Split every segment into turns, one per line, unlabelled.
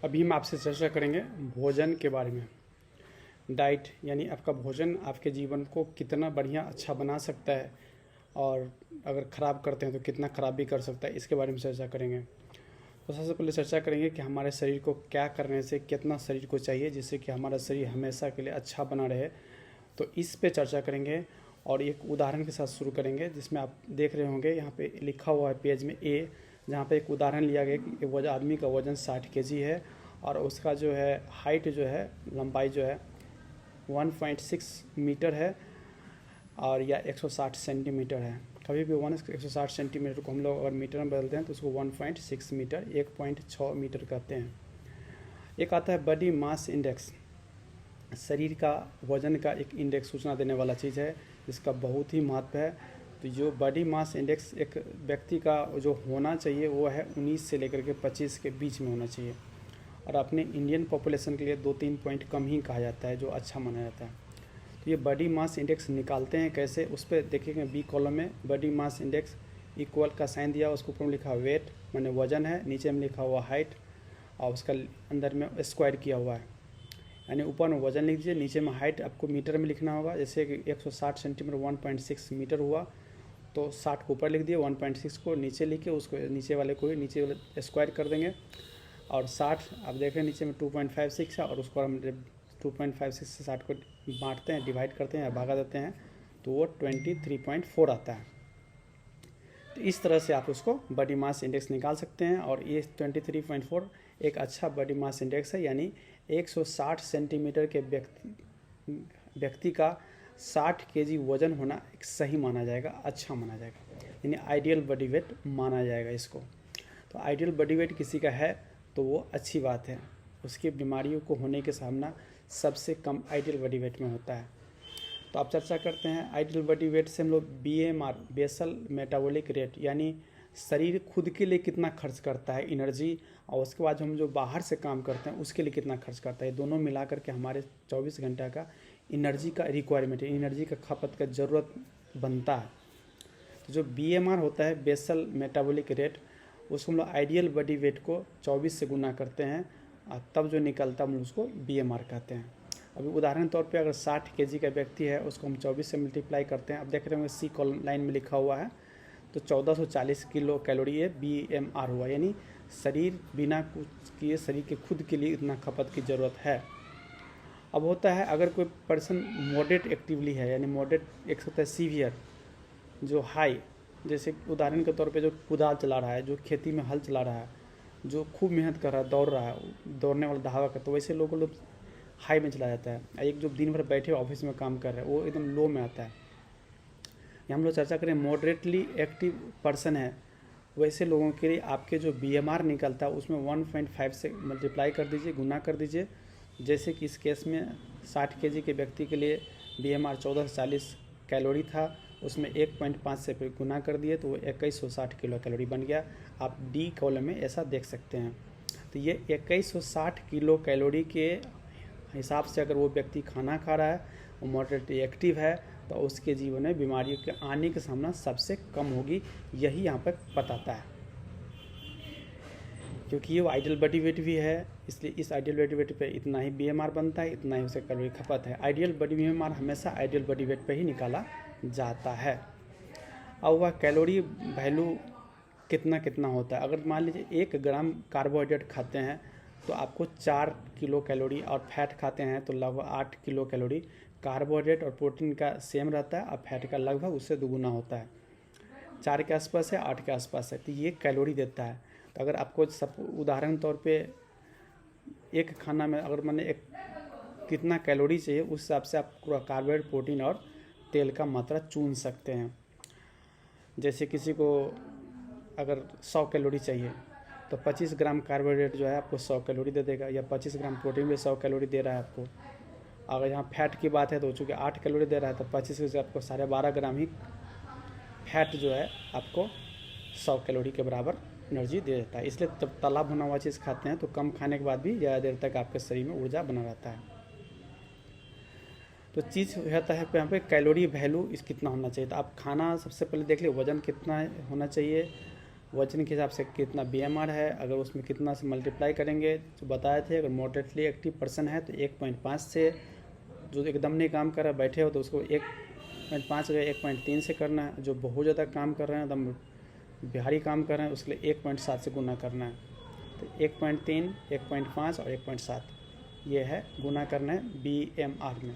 अभी हम आपसे चर्चा करेंगे भोजन के बारे में। डाइट यानी आपका भोजन आपके जीवन को कितना बढ़िया अच्छा बना सकता है और अगर ख़राब करते हैं तो कितना ख़राब भी कर सकता है, इसके बारे में चर्चा करेंगे। तो सबसे पहले चर्चा करेंगे कि हमारे शरीर को क्या करने से कितना शरीर को चाहिए जिससे कि हमारा शरीर हमेशा के लिए अच्छा बना रहे। तो इस पे चर्चा करेंगे और एक उदाहरण के साथ शुरू करेंगे, जिसमें आप देख रहे होंगे यहाँ पे लिखा हुआ है पेज में ए, जहाँ पे एक उदाहरण लिया गया कि वो आदमी का वज़न 60 केजी है और उसका जो है हाइट जो है लंबाई जो है 1.6 मीटर है और या 160 सेंटीमीटर है। कभी भी 160 सेंटीमीटर को हम लोग अगर मीटर में बदलते हैं तो उसको 1.6 मीटर 1.6 मीटर कहते हैं। एक आता है बॉडी मास इंडेक्स, शरीर का वजन का एक इंडेक्स सूचना देने वाला चीज़ है जिसका बहुत ही महत्व है। तो जो बॉडी मास इंडेक्स एक व्यक्ति का जो होना चाहिए वो है 19 से लेकर के 25 के बीच में होना चाहिए और अपने इंडियन पॉपुलेशन के लिए 2-3 पॉइंट कम ही कहा जाता है, जो अच्छा माना जाता है। तो ये बॉडी मास इंडेक्स निकालते हैं कैसे, उस पर देखेंगे बी कॉलम में बॉडी मास इंडेक्स इक्वल का साइन दिया, उसके ऊपर में लिखा वेट माने वजन है, नीचे में लिखा हुआ हाइट और उसका अंदर में स्क्वायर किया हुआ है। यानी ऊपर में वजन लिख दीजिए, नीचे में हाइट आपको मीटर में लिखना होगा। जैसे कि 160 सेंटीमीटर 1.6 मीटर हुआ तो 60 को ऊपर लिख दिए, 1.6 को नीचे लिख के उसको नीचे वाले को नीचे वाले स्क्वायर कर देंगे और 60 आप देख रहे हैं नीचे में 2.56 है और उसको हम 2.56 से 60 को बांटते हैं, डिवाइड करते हैं या भागा देते हैं तो वो 23.4 आता है। तो इस तरह से आप उसको बॉडी मास इंडेक्स निकाल सकते हैं और ये 23.4 एक अच्छा बॉडी मास इंडेक्स है। यानी 160 सेंटीमीटर के व्यक्ति का 60 केजी वजन होना एक सही माना जाएगा, अच्छा माना जाएगा, यानी आइडियल बॉडी वेट माना जाएगा इसको। तो आइडियल बॉडी वेट किसी का है तो वो अच्छी बात है, उसकी बीमारियों को होने के सामना सबसे कम आइडियल बॉडी वेट में होता है। तो आप चर्चा करते हैं आइडियल बॉडी वेट से हम लोग BMR बेसल मेटाबॉलिक रेट यानी शरीर खुद के लिए कितना खर्च करता है एनर्जी और उसके बाद हम जो बाहर से काम करते हैं उसके लिए कितना खर्च करता है, दोनों मिला करके हमारे 24 घंटा का एनर्जी का रिक्वायरमेंट है, एनर्जी का खपत का ज़रूरत बनता है। तो जो BMR होता है बेसल मेटाबॉलिक रेट, उसको हम लोग आइडियल बॉडी वेट को 24 से गुना करते हैं और तब जो निकलता है हम उसको BMR कहते हैं। अभी उदाहरण तौर पे अगर 60 केजी का व्यक्ति है उसको हम 24 से मल्टीप्लाई करते हैं, अब देख रहे होंगे सी कॉलम लाइन में लिखा हुआ है, तो 1440 किलो कैलोरी ये BMR हुआ, यानी शरीर बिना कुछ किए शरीर के खुद के लिए इतना खपत की ज़रूरत है। अब होता है अगर कोई पर्सन मॉडरेट एक्टिवली है, यानी मॉडरेट एक होता है सीवियर जो हाई, जैसे उदाहरण के तौर पे जो कुदाल चला रहा है, जो खेती में हल चला रहा है, जो खूब मेहनत कर रहा है, दौड़ रहा है, दौड़ने वाला धावा का, तो वैसे लोग हाई में चला जाता है। एक जो दिन भर बैठे ऑफिस में काम कर रहे हैं वो एकदम लो में आता है। यहाँ हम लोग चर्चा करें मॉडरेटली एक्टिव पर्सन है, वैसे लोगों के लिए आपके जो BMR निकलता है उसमें 1.5 से मल्टीप्लाई कर दीजिए, गुना कर दीजिए। जैसे कि इस केस में 60 केजी के व्यक्ति के लिए BMR 1440 कैलोरी था, उसमें 1.5 से फिर गुना कर दिए तो वो 2160 किलो कैलोरी बन गया। आप डी कॉलम में ऐसा देख सकते हैं। तो ये 2160 किलो कैलोरी के हिसाब से अगर वो व्यक्ति खाना खा रहा है, वो मॉडरेटली एक्टिव है, तो उसके जीवन में बीमारियों के आने की संभावना सबसे कम होगी, यही यहाँ पर बताता है। क्योंकि ये आइडियल बॉडी वेट भी है, इसलिए इस आइडियल बॉडी वेट पे इतना ही BMR बनता है, इतना ही उसे कैलोरी खपत है। आइडियल बॉडी BMR हमेशा आइडियल बॉडी वेट पे ही निकाला जाता है। अब वह कैलोरी वैल्यू कितना कितना होता है, अगर मान लीजिए 1 ग्राम कार्बोहाइड्रेट खाते हैं तो आपको 4 किलो कैलोरी और फैट खाते हैं तो लगभग 8 किलो कैलोरी। कार्बोहाइड्रेट और प्रोटीन का सेम रहता है और फैट का लगभग उससे दुगुना होता है, 4 के आसपास है, 8 के आसपास है, तो ये कैलोरी देता है। तो अगर आपको सब उदाहरण तौर पे एक खाना में अगर मैंने एक कितना कैलोरी चाहिए उस हिसाब से आप कार्बोहाइड्रेट प्रोटीन और तेल का मात्रा चुन सकते हैं। जैसे किसी को अगर 100 कैलोरी चाहिए तो 25 ग्राम कार्बोहाइड्रेट जो है आपको 100 कैलोरी दे देगा, या 25 ग्राम प्रोटीन भी 100 कैलोरी दे रहा है आपको। अगर यहाँ फैट की बात है तो चूँकि 8 कैलोरी दे रहा है तो 25 से आपको 12.5 ग्राम ही फैट जो है आपको 100 कैलोरी के बराबर एनर्जी दे देता है। इसलिए जब तला भुना हुआ चीज़ खाते हैं तो कम खाने के बाद भी ज़्यादा देर तक आपके शरीर में ऊर्जा बना रहता है। तो चीज़ रहता है यहाँ पे कैलोरी वैल्यू इस कितना होना चाहिए। तो आप खाना सबसे पहले देख लीजिए वज़न कितना होना चाहिए वजन के हिसाब से कितना BMR है, अगर उसमें कितना से मल्टीप्लाई करेंगे तो बताए थे, अगर मॉडरेटली एक्टिव पर्सन है तो 1.5 से, जो एकदम नहीं काम कर रहा बैठे हो तो उसको 1.5 या 1.3 से करना है, जो बहुत ज़्यादा काम कर रहे हैं एकदम भारी काम कर रहे हैं उसके लिए 1.7 से गुना करना है। तो 1.3, 1.5 और 1.7 ये है गुना करना है BMR में।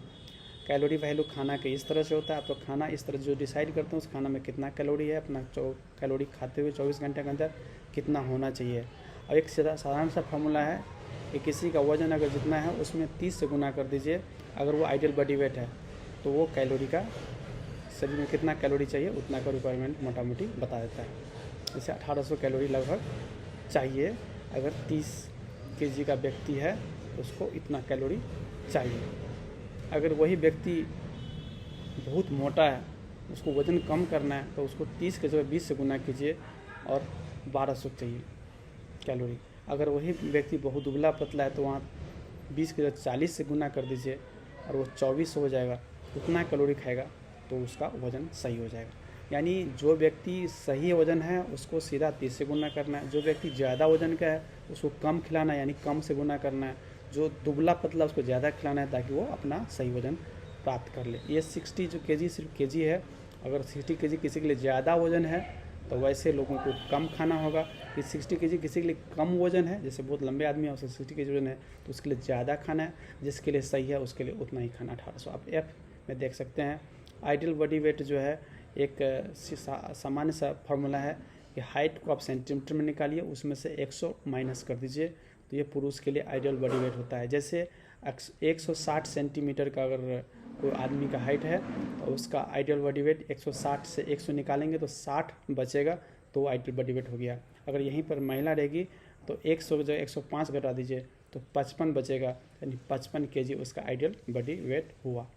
कैलोरी वैल्यू खाना के इस तरह से होता है, आप तो खाना इस तरह जो डिसाइड करते हैं उस खाना में कितना कैलोरी है, अपना कैलोरी खाते हुए 24 घंटे के अंदर कितना होना चाहिए। और एक साधारण सा फॉर्मूला है कि किसी का वज़न अगर जितना है उसमें 30 से गुना कर दीजिए, अगर वो आइडियल बॉडी वेट है तो वो कैलोरी का शरीर में कितना कैलोरी चाहिए उतना का रिक्वायरमेंट मोटा मोटी बता देता है। जैसे 1800 कैलोरी लगभग चाहिए, अगर 30 kg का व्यक्ति है तो उसको इतना कैलोरी चाहिए। अगर वही व्यक्ति बहुत मोटा है, उसको वज़न कम करना है तो उसको 30 के जगह 20 से गुना कीजिए और 1200 चाहिए कैलोरी। अगर वही व्यक्ति बहुत दुबला पतला है तो वहाँ 20 के जगह 40 से गुना कर दीजिए और वो 2400 हो जाएगा, उतना कैलोरी खाएगा तो उसका वज़न सही हो जाएगा। यानी जो व्यक्ति सही वज़न है उसको सीधा 30 से गुना करना है, जो व्यक्ति ज़्यादा वज़न का है उसको कम खिलाना है यानी कम से गुना करना है, जो दुबला पतला उसको ज़्यादा खिलाना है ताकि वो अपना सही वज़न प्राप्त कर ले। ये 60 जो केजी सिर्फ केजी है, अगर 60 केजी किसी के लिए ज़्यादा वज़न है तो वैसे लोगों को कम खाना होगा। कि 60 केजी किसी के लिए कम वज़न है, जैसे बहुत लंबे आदमी है उसका 60 केजी वज़न है तो उसके लिए ज़्यादा खाना है, जिसके लिए सही है उसके लिए उतना ही खाना 1800। आप F में देख सकते हैं। आइडियल बॉडी वेट जो है एक सामान्य सा फार्मूला है कि हाइट को आप सेंटीमीटर में निकालिए, उसमें से 100 माइनस कर दीजिए तो ये पुरुष के लिए आइडियल बॉडी वेट होता है। जैसे 160 सेंटीमीटर का अगर कोई आदमी का हाइट है तो उसका आइडियल बॉडी वेट 160 से 100 निकालेंगे तो 60 बचेगा तो वो आइडियल बॉडी वेट हो गया। अगर यहीं पर महिला रहेगी तो 100 की जगह 105 घटा दीजिए तो 55 बचेगा, यानी 55 kg उसका आइडियल बॉडी वेट हुआ।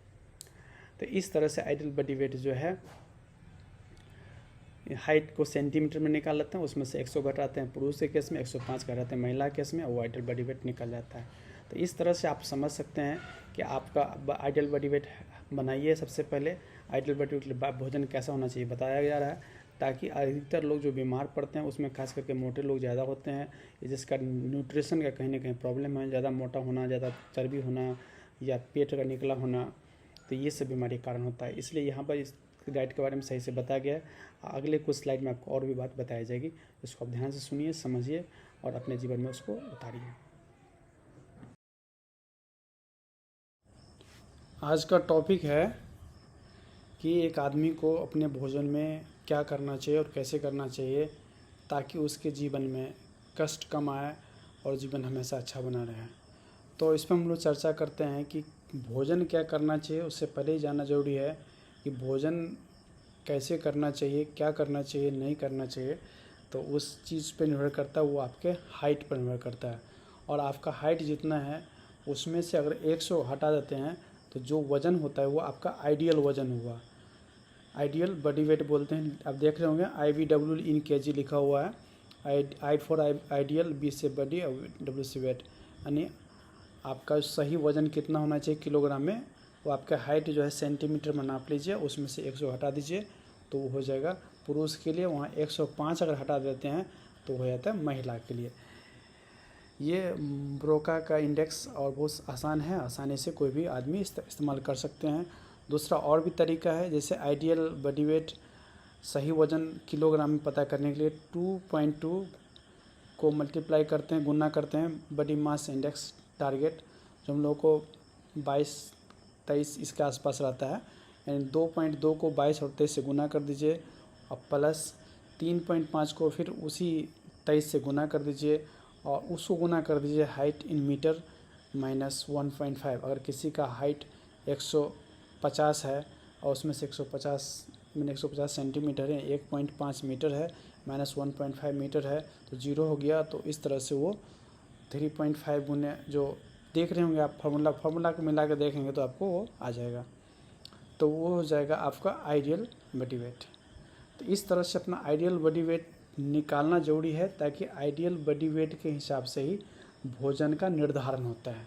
तो इस तरह से आइडियल बॉडी वेट जो है हाइट को सेंटीमीटर में निकाल लेते हैं, उसमें से 100 घटाते हैं, पुरुष के केस में 105 घटाते हैं, महिला केस में वो आइडियल बॉडी वेट निकल जाता है। तो इस तरह से आप समझ सकते हैं कि आपका आइडियल बॉडी वेट बनाइए। सबसे पहले आइडियल बॉडी वेट भोजन कैसा होना चाहिए बताया जा रहा है, ताकि अधिकतर लोग जो बीमार पड़ते हैं उसमें खास करके मोटे लोग ज़्यादा होते हैं, जिसका न्यूट्रिशन का कहीं ना कहीं प्रॉब्लम है, ज़्यादा मोटा होना, ज़्यादा चर्बी होना या पेट का निकला होना, तो ये सब बीमारी कारण होता है। इसलिए यहाँ पर इस डाइट के बारे में सही से बताया गया है। अगले कुछ स्लाइड में आपको और भी बात बताई जाएगी, इसको आप ध्यान से सुनिए, समझिए और अपने जीवन में उसको उतारिए। आज का टॉपिक है कि एक आदमी को अपने भोजन में क्या करना चाहिए और कैसे करना चाहिए ताकि उसके जीवन में कष्ट कम आए और जीवन हमेशा अच्छा बना रहे। तो इस पर हम लोग चर्चा करते हैं कि भोजन क्या करना चाहिए। उससे पहले ही जानना ज़रूरी है कि भोजन कैसे करना चाहिए, क्या करना चाहिए, नहीं करना चाहिए। तो उस चीज़ पे निर्भर करता है, वो आपके हाइट पर निर्भर करता है। और आपका हाइट जितना है उसमें से अगर 100 हटा देते हैं तो जो वज़न होता है वो आपका आइडियल वज़न हुआ, आइडियल बॉडी वेट बोलते हैं। आप देख रहे होंगे IBW इन kg लिखा हुआ है, I फॉर आइडियल, B से बॉडी और W से वेट, यानी आपका सही वज़न कितना होना चाहिए किलोग्राम में, वो आपका हाइट जो है सेंटीमीटर में नाप लीजिए, उसमें से 100 हटा दीजिए तो वो हो जाएगा पुरुष के लिए। वहाँ 105 अगर हटा देते हैं तो हो जाता है महिला के लिए। ये ब्रोका का इंडेक्स और बहुत आसान है, आसानी से कोई भी आदमी इस्तेमाल कर सकते हैं। दूसरा और भी तरीका है, जैसे आइडियल बॉडी वेट सही वज़न किलोग्राम में पता करने के लिए 2.2 को मल्टीप्लाई करते हैं, गुना करते हैं बॉडी मास इंडेक्स टारगेट, जो हम लोगों को 22-23 इसके आसपास रहता है, यानी 2.2 को 22 और 23 से गुना कर दीजिए और प्लस 3.5 को फिर उसी 23 से गुना कर दीजिए और उसको गुना कर दीजिए हाइट इन मीटर माइनस 1.5। अगर किसी का हाइट 150 है और उसमें से 150 सेंटीमीटर है, 1.5 मीटर है, माइनस 1.5 मीटर है तो 0 हो गया। तो इस तरह से वो 3.5 गुने, जो देख रहे होंगे आप फार्मूला को मिला के देखेंगे तो आपको वो आ जाएगा, तो वो हो जाएगा आपका आइडियल बॉडी वेट। तो इस तरह से अपना आइडियल बॉडी वेट निकालना ज़रूरी है, ताकि आइडियल बॉडी वेट के हिसाब से ही भोजन का निर्धारण होता है।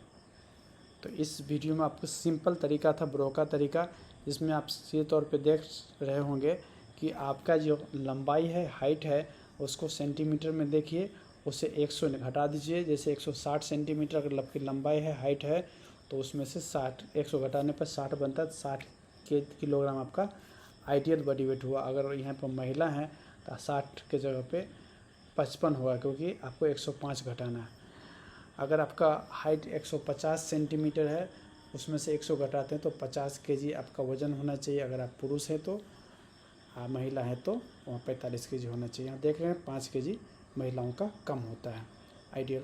तो इस वीडियो में आपको सिंपल तरीका था, ब्रोका तरीका, जिसमें आप सीधे तौर पे देख रहे होंगे कि आपका जो लंबाई है, हाइट है, उसको सेंटीमीटर में देखिए, उसे 100 घटा दीजिए। जैसे 160 सेंटीमीटर अगर आपकी लंबाई है, हाइट है, तो उसमें से 100 घटाने पर 60 बनता है। 60 किलोग्राम आपका आइडियल बॉडी वेट हुआ। अगर यहाँ पर महिला है तो 60 के जगह पे 55 होगा, क्योंकि आपको 105 घटाना है। अगर आपका हाइट 150 सेंटीमीटर है, उसमें से 100 घटाते हैं तो 50 केजी आपका वज़न होना चाहिए। अगर आप पुरुष हैं तो, महिला है तो वहाँ 45 केजी होना चाहिए। यहाँ देख रहे हैं 5 केजी महिलाओं का कम होता है। आइडियल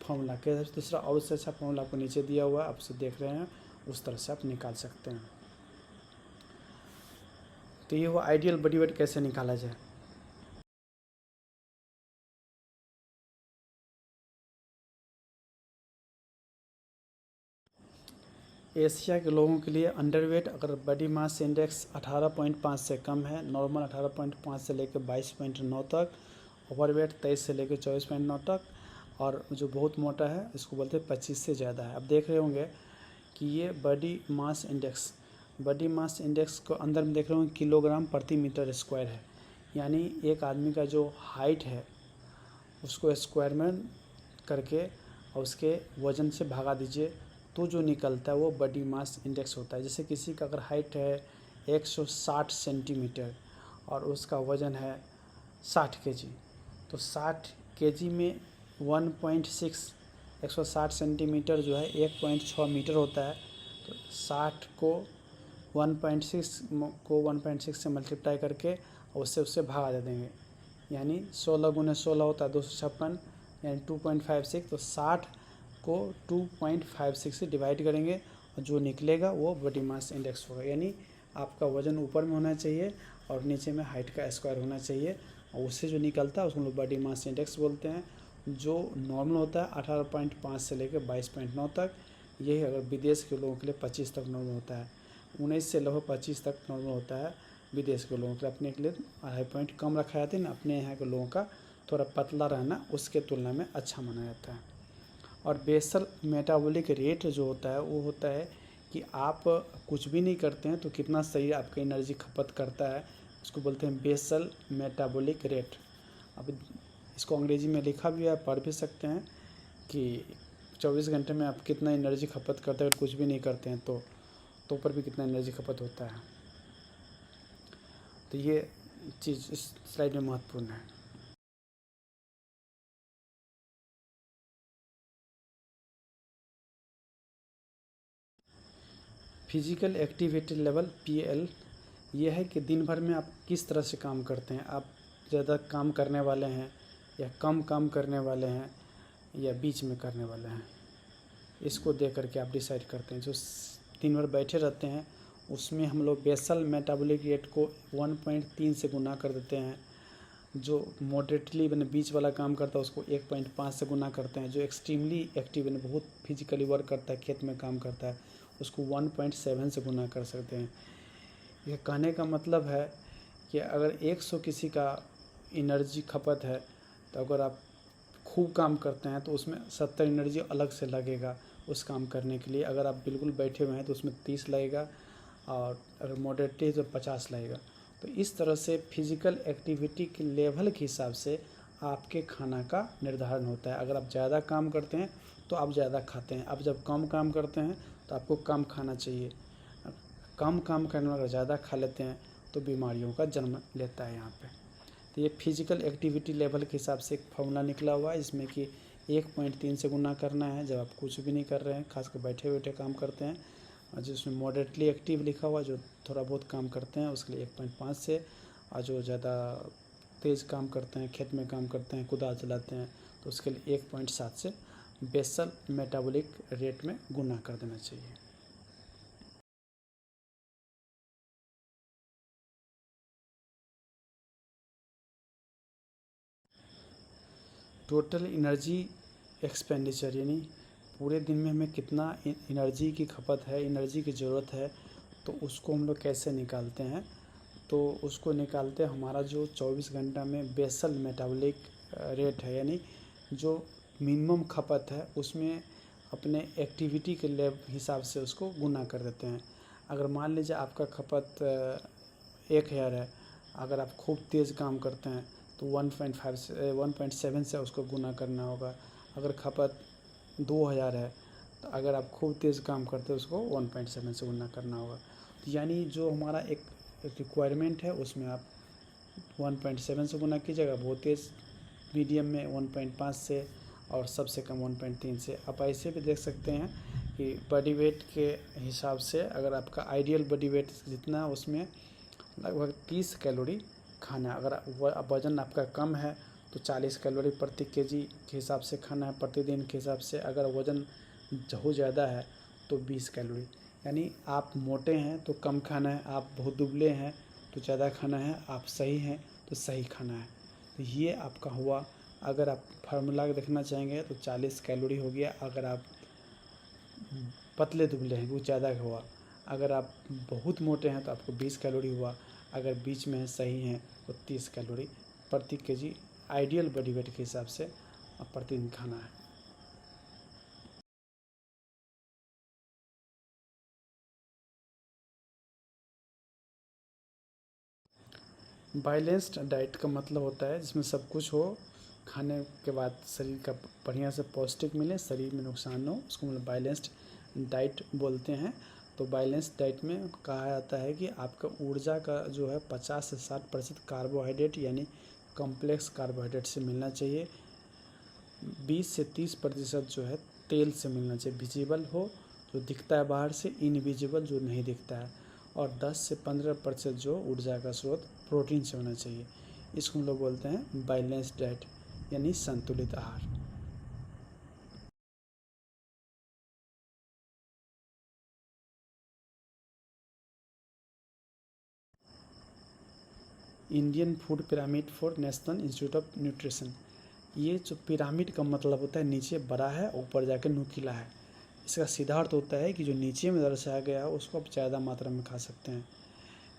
फॉर्मूला के दूसरा और उससे अच्छा फॉर्मूला आपको नीचे दिया हुआ है, आप उसे देख रहे हैं, उस तरह से आप निकाल सकते हैं। तो ये हुआ आइडियल बॉडी वेट कैसे निकाला जाए। एशिया के लोगों के लिए अंडरवेट अगर बॉडी मास इंडेक्स 18.5 से कम है, नॉर्मल 18.5 से लेकर 22.9 तक, ओवरवेट 23 से लेकर 24.9 तक, और जो बहुत मोटा है इसको बोलते हैं 25 से ज़्यादा है। अब देख रहे होंगे कि ये बॉडी मास इंडेक्स को अंदर में देख रहे होंगे किलोग्राम प्रति मीटर स्क्वायर है। यानी एक आदमी का जो हाइट है उसको स्क्वायर में करके और उसके वज़न से भगा दीजिए, तो जो निकलता है वो बॉडी मास इंडेक्स होता है। जैसे किसी का अगर हाइट है 160 सेंटीमीटर और उसका वज़न है 60 केजी, तो 60 केजी में 1.6, 160 सेंटीमीटर जो है 1.6 मीटर होता है। तो 60 को 1.6 से मल्टीप्लाई करके और उससे भागा दे देंगे, यानी 16 गुने 16 होता है 256, यानी 2.56। तो 60 को 2.56 से डिवाइड करेंगे और जो निकलेगा वो बॉडी मास इंडेक्स होगा। यानी आपका वज़न ऊपर में होना चाहिए और नीचे में हाइट का स्क्वायर होना चाहिए, और उससे जो निकलता है उसको हम लोग बॉडी मास इंडेक्स बोलते हैं। जो नॉर्मल होता है 18.5 से लेकर 22.9 तक, यही अगर विदेश के लोगों के लिए 25 तक नॉर्मल होता है। 19 से लगभग 25 तक नॉर्मल होता है विदेश के लोगों के लिए। अपने के लिए 2.5 पॉइंट कम रखा जाता है ना, अपने यहाँ के लोगों का थोड़ा पतला रहना उसके तुलना में अच्छा माना जाता है। और बेसल मेटाबॉलिक रेट जो होता है वो होता है कि आप कुछ भी नहीं करते हैं तो कितना शरीर आपका एनर्जी खपत करता है, उसको बोलते हैं बेसल मेटाबॉलिक रेट। अब इसको अंग्रेजी में लिखा भी है, पढ़ भी सकते हैं कि 24 घंटे में आप कितना एनर्जी खपत करते हैं। अगर कुछ भी नहीं करते हैं तो ऊपर भी कितना एनर्जी खपत होता है। तो ये चीज़ इस स्लाइड में महत्वपूर्ण है। फिजिकल एक्टिविटी लेवल PL ये है कि दिन भर में आप किस तरह से काम करते हैं। आप ज़्यादा काम करने वाले हैं या कम काम करने वाले हैं या बीच में करने वाले हैं, इसको देख करके आप डिसाइड करते हैं। जो दिन भर बैठे रहते हैं उसमें हम लोग बेसल मेटाबॉलिक रेट को 1.3 से गुना कर देते हैं। जो मॉडरेटली मैंने बीच वाला काम करता है उसको 1.5 से गुना करते हैं। जो एक्सट्रीमली एक्टिव मैंने बहुत फिजिकली वर्क करता है, खेत में काम करता है, उसको 1.7 से गुना कर सकते हैं। यह कहने का मतलब है कि अगर 100 किसी का एनर्जी खपत है, तो अगर आप खूब काम करते हैं तो उसमें 70 एनर्जी अलग से लगेगा उस काम करने के लिए। अगर आप बिल्कुल बैठे हुए हैं तो उसमें 30 लगेगा, और अगर मॉडरेटली तो 50 लगेगा। तो इस तरह से फिजिकल एक्टिविटी के लेवल के हिसाब से आपके खाना का निर्धारण होता है। अगर आप ज़्यादा काम करते हैं तो आप ज़्यादा खाते हैं, आप जब कम काम करते हैं तो आपको कम खाना चाहिए। कम काम करने में अगर ज़्यादा खा लेते हैं तो बीमारियों का जन्म लेता है यहाँ पे। तो ये फिजिकल एक्टिविटी लेवल के हिसाब से एक फॉर्मूला निकला हुआ है, जिसमें कि 1.3 से गुना करना है जब आप कुछ भी नहीं कर रहे हैं, खासकर बैठे बैठे काम करते हैं। और जिसमें मॉडरेटली एक्टिव लिखा हुआ, जो थोड़ा बहुत काम करते हैं उसके लिए 1.5 से, और जो ज़्यादा तेज़ काम करते हैं, खेत में काम करते हैं, कुदाल चलाते हैं, तो उसके लिए 1.7 से बेसल मेटाबॉलिक रेट में गुना कर देना चाहिए। टोटल एनर्जी एक्सपेंडिचर, यानी पूरे दिन में हमें कितना एनर्जी की खपत है, एनर्जी की ज़रूरत है, तो उसको हम लोग कैसे निकालते हैं। तो उसको निकालते हैं हमारा जो 24 घंटा में बेसल मेटाबॉलिक रेट है, यानी जो मिनिमम खपत है उसमें अपने एक्टिविटी के हिसाब से उसको गुना कर देते हैं। अगर मान लीजिए आपका खपत 1000 है, अगर आप खूब तेज़ काम करते हैं तो 1.5 से 1.7 से उसको गुना करना होगा। अगर खपत 2000 है तो अगर आप खूब तेज़ काम करते हो उसको 1.7 से गुना करना होगा। तो यानी जो हमारा एक रिक्वायरमेंट है उसमें आप 1.7 से गुना कीजिएगा, बहुत तेज़ मीडियम में 1.5 से, और सबसे कम 1.3 से। आप ऐसे भी देख सकते हैं कि बॉडी वेट के हिसाब से अगर आपका आइडियल बॉडी वेट जितना उसमें लगभग 30 कैलोरी खाना है। अगर वज़न आपका कम है तो 40 कैलोरी प्रति केजी के हिसाब से खाना है प्रतिदिन के हिसाब से। अगर वज़न बहुत ज़्यादा है तो 20 कैलोरी। यानी आप मोटे हैं तो कम खाना है, आप बहुत दुबले हैं तो ज़्यादा खाना है, आप सही हैं तो सही खाना है। तो ये आपका हुआ। अगर आप फार्मूला देखना चाहेंगे तो 40 कैलोरी हो गया। अगर आप पतले दुबले हैं वो ज़्यादा हुआ। अगर आप बहुत मोटे हैं तो आपको 20 कैलोरी हुआ। अगर बीच में है सही हैं तो 30 कैलोरी प्रति केजी आइडियल बॉडी वेट के हिसाब से प्रतिदिन खाना है। बैलेंस्ड डाइट का मतलब होता है जिसमें सब कुछ हो, खाने के बाद शरीर का बढ़िया से पौष्टिक मिले, शरीर में नुकसान न हो, उसको मतलब बैलेंस्ड डाइट बोलते हैं। तो बैलेंस्ड डाइट में कहा जाता है कि आपका ऊर्जा का जो है 50 से 60% कार्बोहाइड्रेट यानी कॉम्प्लेक्स कार्बोहाइड्रेट से मिलना चाहिए। 20 से 30% जो है तेल से मिलना चाहिए, विजिबल हो जो दिखता है बाहर से, इनविजिबल जो नहीं दिखता है। और 10 से 15% जो ऊर्जा का स्रोत प्रोटीन से होना चाहिए। इसको हम लोग बोलते हैं बैलेंस्ड डाइट यानी संतुलित आहार। Indian food pyramid for national institute of nutrition. ये जो पिरामिड का मतलब होता है नीचे बड़ा है ऊपर जाकर नुकीला है। इसका सीधा अर्थ होता है कि जो नीचे में दर्शाया गया है उसको आप ज़्यादा मात्रा में खा सकते हैं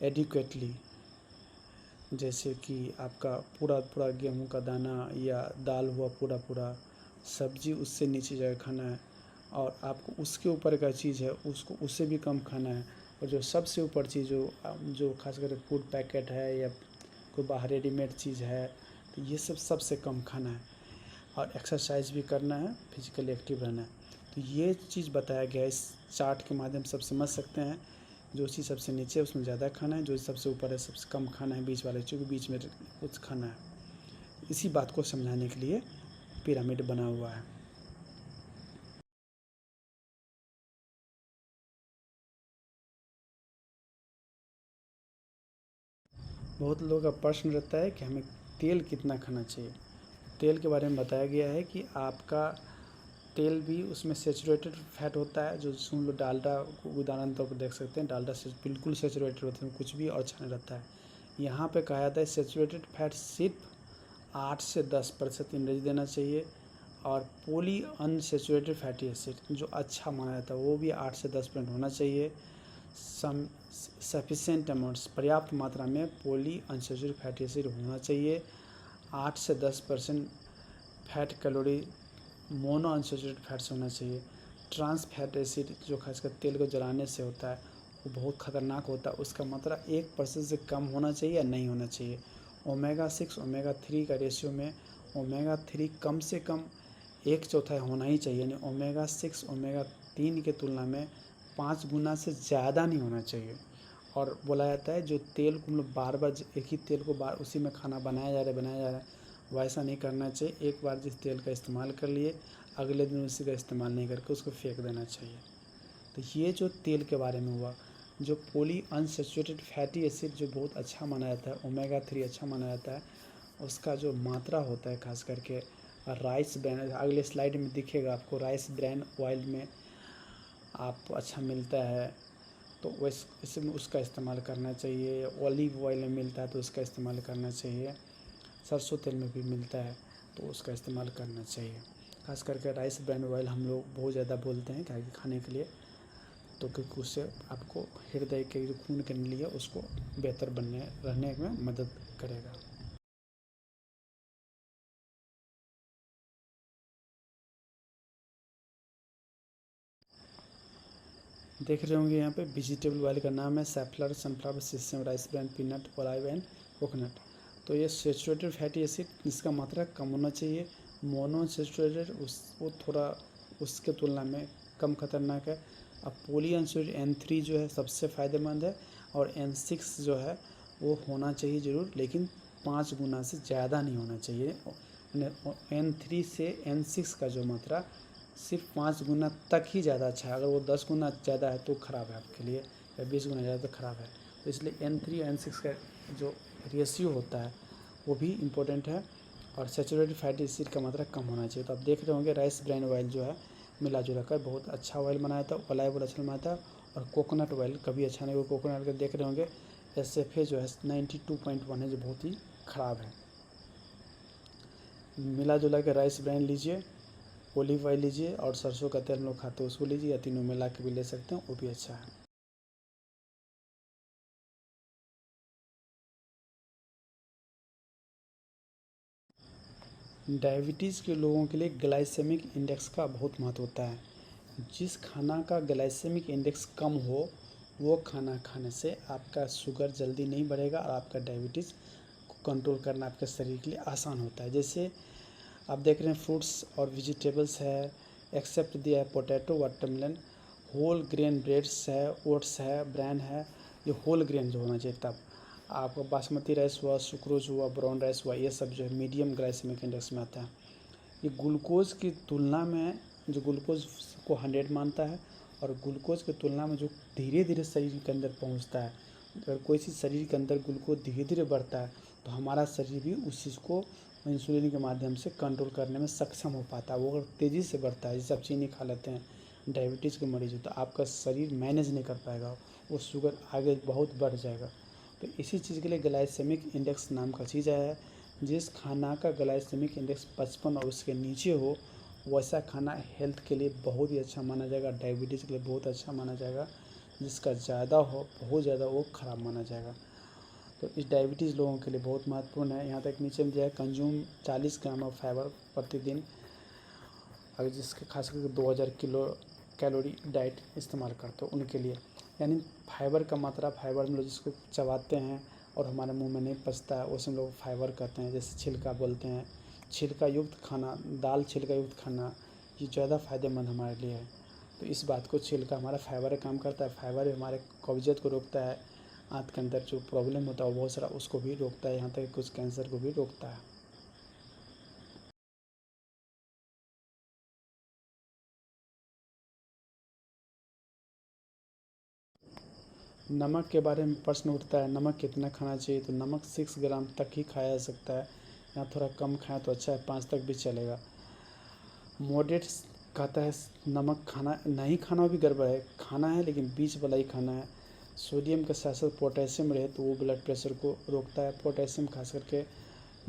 एडिक्वेटली। जैसे कि आपका पूरा पूरा गेहूं का दाना या दाल हुआ पूरा पूरा, सब्जी उससे नीचे जाकर खाना है। और आपको उसके ऊपर का चीज़ है उसको उससे भी कम खाना है। और जो सबसे ऊपर चीज़ जो खास करके फूड पैकेट है या कोई बाहर रेडीमेड चीज़ है तो ये सब सबसे कम खाना है। और एक्सरसाइज भी करना है, फिजिकली एक्टिव रहना है। तो ये चीज़ बताया गया है, इस चार्ट के माध्यम से आप समझ सकते हैं। जो चीज़ सबसे नीचे है उसमें ज़्यादा खाना है, जो सबसे ऊपर है सबसे कम खाना है, बीच वाले चूँकि बीच में कुछ खाना है। इसी बात को समझाने के लिए पिरामिड बना हुआ है। बहुत लोगों का प्रश्न रहता है कि हमें तेल कितना खाना चाहिए। तेल के बारे में बताया गया है कि आपका तेल भी उसमें सेचुरेटेड फैट होता है। जो हम लोग डालडा को उदाहरण तौर पर देख सकते हैं, डालडा से बिल्कुल सेचुरेटेड होता है, कुछ भी और अच्छा नहीं रहता है। यहाँ पे कहा जाता है सेचुरेटेड फैट सिर्फ 8 से 10% इंडेज देना चाहिए। और पॉली अनसेचुरेटेड फैटी एसिड जो अच्छा माना जाता है वो भी 8 से 10% होना चाहिए। सम सफिशेंट अमाउंट्स पर्याप्त मात्रा में पॉली अनसेचुरेटेड फैटी एसिड होना चाहिए। 8 से 10% fat calorie mono unsaturated fats होना चाहिए। ट्रांस फैट एसिड जो खासकर तेल को जलाने से होता है वो बहुत ख़तरनाक होता है, उसका मात्रा 1% से कम होना चाहिए या नहीं होना चाहिए। ओमेगा 6 ओमेगा 3 का रेशियो में ओमेगा 3 कम से कम 1/4 होना ही चाहिए, यानी ओमेगा 6 ओमेगा 3 की तुलना में 5 गुना से ज़्यादा नहीं होना चाहिए। और बोला जाता है जो तेल को हम लोग बार बार एक ही तेल को बार उसी में खाना बनाया जा रहा है वैसा नहीं करना चाहिए। एक बार जिस तेल का इस्तेमाल कर लिए अगले दिन उसी का इस्तेमाल नहीं करके उसको फेंक देना चाहिए। तो ये जो तेल के बारे में हुआ। जो पॉली अनसेचुरेटेड फैटी एसिड जो बहुत अच्छा माना जाता है, ओमेगा 3 अच्छा माना जाता है, उसका जो मात्रा होता है खास करके राइस ब्रांड, अगले स्लाइड में दिखेगा आपको, राइस ब्रांड ऑयल में आप अच्छा मिलता है तो वैसे में उसका इस्तेमाल करना चाहिए। ऑलिव ऑयल में मिलता है तो उसका इस्तेमाल करना चाहिए। सरसों तेल में भी मिलता है तो उसका इस्तेमाल करना चाहिए। खास करके राइस ब्रांड ऑयल हम लोग बहुत ज़्यादा बोलते हैं क्या खाने के लिए, तो क्योंकि उससे आपको हृदय के जो खून के नली है उसको बेहतर बनने रहने में मदद करेगा। देख रहे होंगे यहाँ पे वेजिटेबल ऑयल का नाम है safflower, sunflower, sesame, rice bran, peanut, olive and coconut. तो ये सैचुरेटेड फैटी एसिड इसका मात्रा कम होना चाहिए। मोनोअनसैचुरेटेड वो थोड़ा उसके तुलना में कम खतरनाक है। अब पॉलीअनसैचुरेटेड N3 जो है सबसे फ़ायदेमंद है, और N6 जो है वो होना चाहिए ज़रूर, लेकिन 5 गुना से ज़्यादा नहीं होना चाहिए। N3 से N6 का जो मात्रा सिर्फ 5 गुना तक ही ज़्यादा अच्छा है। अगर वो 10 गुना ज़्यादा है तो ख़राब है आपके लिए, या 20 गुना ज़्यादा तो ख़राब है। तो इसलिए N3 और N6 का जो रेशियो होता है वो भी इम्पोर्टेंट है। और सैचुरेटेड फैटी एसिड का मात्रा कम होना चाहिए। तो आप देख रहे होंगे राइस ब्राइन ऑयल जो है मिला जुला कर बहुत अच्छा ऑयल बनाया था, ऑलिव ऑयल अच्छा बनाया था। और कोकोनट ऑयल कभी अच्छा नहीं हुआ। कोकोनट ऑयल देख रहे होंगे SFA जो है 92.1 है, जो बहुत ही ख़राब है। मिला जुला के राइस ब्राइन लीजिए, ऑलिव ऑयल लीजिए, और सरसों का तेल हम लोग खाते हैं उसको लीजिए, या तीनों मिला के भी ले सकते हैं, वो भी अच्छा है। डायबिटीज़ के लोगों के लिए ग्लाइसेमिक इंडेक्स का बहुत महत्व होता है। जिस खाना का ग्लाइसेमिक इंडेक्स कम हो वो खाना खाने से आपका शुगर जल्दी नहीं बढ़ेगा, और आपका डायबिटीज़ को कंट्रोल करना आपके शरीर के लिए आसान होता है। जैसे आप देख रहे हैं फ्रूट्स और वेजिटेबल्स है, एक्सेप्ट दिया है potato, watermelon, whole grain breads है, ओट्स है, ब्रैन है। ये होल ग्रेन जो होना चाहिए, तब आपका बासमती राइस हुआ, सुक्रोज हुआ, ब्राउन राइस हुआ, ये सब जो है मीडियम ग्लाइसेमिक इंडेक्स में आता है। ये ग्लूकोज की तुलना में, जो ग्लूकोज को 100 मानता है, और ग्लूकोज की तुलना में जो धीरे धीरे शरीर के अंदर पहुंचता है, अगर कोई चीज़ शरीर के अंदर ग्लूकोज धीरे धीरे बढ़ता है तो हमारा शरीर भी उस चीज़ को इंसुलिन के माध्यम से कंट्रोल करने में सक्षम हो पाता है। वो अगर तेज़ी से बढ़ता है, जैसे आप चीनी खा लेते हैं डायबिटीज़ के मरीज हो, तो आपका शरीर मैनेज नहीं कर पाएगा, वो शुगर आगे बहुत बढ़ जाएगा। तो इसी चीज़ के लिए ग्लाइसेमिक इंडेक्स नाम का चीज़ है। जिस खाना का ग्लाइसेमिक इंडेक्स 55 और उसके नीचे हो, वैसा खाना हेल्थ के लिए बहुत ही अच्छा माना जाएगा, डायबिटीज़ के लिए बहुत अच्छा माना जाएगा। जिसका ज़्यादा हो, बहुत ज़्यादा, वो ख़राब माना जाएगा। तो इस डायबिटीज़ लोगों के लिए बहुत महत्वपूर्ण है। यहाँ तक नीचे में दिया है कंज्यूम 40 ग्राम ऑफ फाइबर प्रतिदिन, अगर जिसके खास करके 2000 किलो कैलोरी डाइट इस्तेमाल करते हो उनके लिए। यानी फाइबर का मात्रा, फाइबर में लोग जिसको चबाते हैं और हमारे मुंह में नहीं पचता है, उसे हम लोग फाइबर कहते हैं। जैसे छिलका बोलते हैं, छिलका युक्त खाना, दाल छिलका युक्त खाना, ये ज़्यादा फ़ायदेमंद हमारे लिए है। तो इस बात को, छिलका हमारा फाइबर का काम करता है। फाइबर हमारे कब्जियत को रोकता है, आंत के अंदर जो प्रॉब्लम होता है वो बहुत सारा उसको भी रोकता है, यहाँ तक कुछ कैंसर को भी रोकता है। नमक के बारे में प्रश्न उठता है, नमक कितना खाना चाहिए? तो नमक 6 ग्राम तक ही खाया जा सकता है, या थोड़ा कम खाएं तो अच्छा है, 5 तक भी चलेगा। मॉडरेट कहता है नमक खाना नहीं, खाना भी गड़बड़ है, खाना है लेकिन बीच वाला ही खाना है। सोडियम के साथ साथ पोटेशियम रहे तो वो ब्लड प्रेशर को रोकता है। पोटेशियम खास करके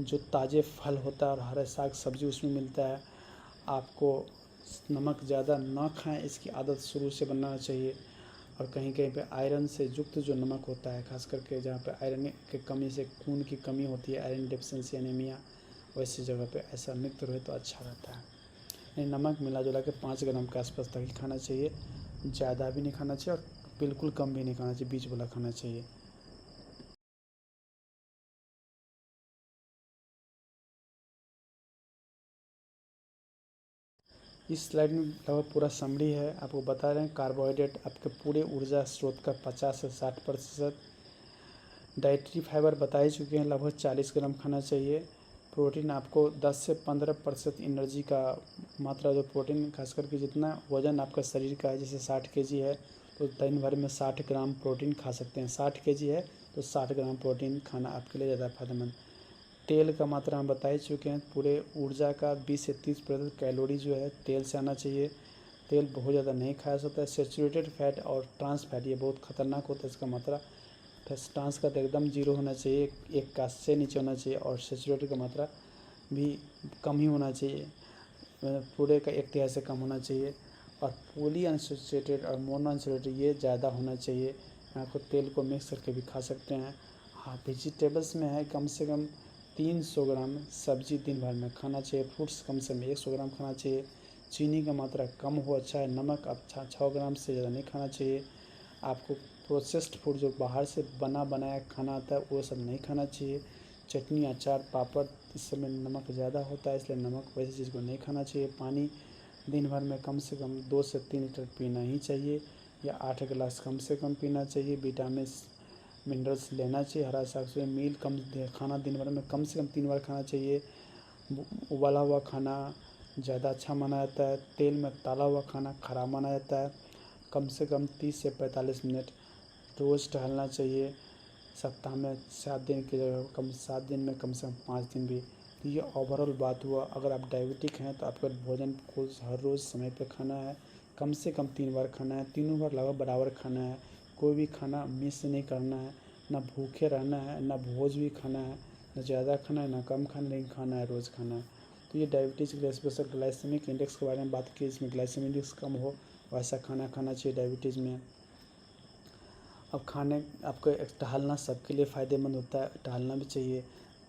जो ताज़े फल होता है और हरे साग सब्जी उसमें मिलता है। आपको नमक ज़्यादा ना खाएं, इसकी आदत शुरू से बनाना चाहिए। और कहीं कहीं पे आयरन से युक्त जो नमक होता है, खास करके जहाँ पे आयरन की कमी से खून की कमी होती है, आयरन डेफिशिएंसी एनीमिया, वैसी जगह पे ऐसा मिक्त रहे तो अच्छा रहता है। नहीं, नमक मिला जुला के 5 ग्राम के आसपास तक ही खाना चाहिए, ज़्यादा भी नहीं खाना चाहिए और बिल्कुल कम भी नहीं खाना चाहिए, बीच वाला खाना चाहिए। इस स्लाइड में लगभग पूरा समरी है, आपको बता रहे हैं कार्बोहाइड्रेट आपके पूरे ऊर्जा स्रोत का 50 से 60%। डाइटरी फाइबर बता ही चुके हैं, लगभग 40 ग्राम खाना चाहिए। प्रोटीन आपको 10 से 15% एनर्जी का मात्रा, जो प्रोटीन खास करके जितना वज़न आपका शरीर का है, जैसे 60 केजी है तो दिन भर में 60 ग्राम प्रोटीन खा सकते हैं। 60 केजी है तो 60 ग्राम प्रोटीन खाना आपके लिए ज़्यादा फायदेमंद। तेल का मात्रा हम बता ही चुके हैं, पूरे ऊर्जा का 20 से 30% कैलोरी जो है तेल से आना चाहिए। तेल बहुत ज़्यादा नहीं खाया सकता है। सेचुरेटेड फैट और ट्रांस फैट ये बहुत खतरनाक होता है, इसका मात्रा ट्रांस का तो एकदम जीरो होना चाहिए, एक का से नीचे होना चाहिए, और सेचुरेटेड का मात्रा भी कम ही होना चाहिए, पूरे का 1/3 से कम होना चाहिए। और पॉली अनसैचुरेटेड और मोनो अनसैचुरेटेड ये ज़्यादा होना चाहिए। यहाँ को तेल को मिक्स करके भी खा सकते हैं। हाँ, वेजिटेबल्स में है कम से कम 300 ग्राम सब्जी दिन भर में खाना चाहिए। फ्रूट्स कम से कम 100 ग्राम खाना चाहिए। चीनी का मात्रा कम हो अच्छा है। नमक अच्छा 6 ग्राम से ज़्यादा नहीं खाना चाहिए। आपको प्रोसेस्ड फूड जो बाहर से बना बनाया खाना आता है वो सब नहीं खाना चाहिए। चटनी, अचार, पापड़, इस समय नमक ज़्यादा होता है, इसलिए नमक वैसी चीज़ को नहीं खाना चाहिए। पानी दिन भर में कम से कम 2 से 3 लीटर पीना ही चाहिए, या 8 गिलास कम से कम पीना चाहिए। विटामिन मिनरल्स लेना चाहिए। हरा साग सब्जी मील खाना दिन भर में कम से कम 3 बार खाना चाहिए। उबाला हुआ खाना ज़्यादा अच्छा माना जाता है। तेल में तला हुआ खाना खराब माना जाता है। कम से कम 30 से 45 मिनट रोज़ टहलना चाहिए। सप्ताह में 7 दिन की जगह 7 दिन में कम से कम 5 दिन भी। तो ये ओवरऑल बात हुआ। अगर आप डायबिटिक हैं तो आपका भोजन को हर रोज़ समय पे खाना है, कम से कम 3 बार खाना है, तीनों बार लगभग बराबर खाना है। कोई भी खाना मिस नहीं करना है, ना भूखे रहना है, ना भोज भी खाना है, ना ज़्यादा खाना है ना कम खाना, नहीं खाना है, रोज़ खाना है। तो ये डायबिटीज़ के लिए स्पेशल ग्लाइसेमिक इंडेक्स के बारे में बात की। इसमें ग्लाइसेमिक इंडेक्स कम हो वैसा खाना खाना चाहिए डायबिटीज़ में। अब खाने आपको टहलना सबके लिए फ़ायदेमंद होता है, टहलना भी चाहिए।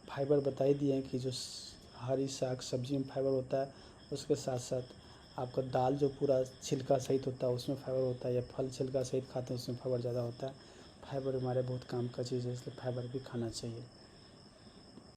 फाइबर बता ही दिए हैं कि जो हरी साग सब्जी में फाइबर होता है, उसके साथ साथ आपका दाल जो पूरा छिलका सहित होता है उसमें फाइबर होता है, या फल छिलका सहित खाते हैं उसमें फाइबर ज़्यादा होता है। फाइबर हमारे बहुत काम का चीज़ है, इसलिए फाइबर भी खाना चाहिए।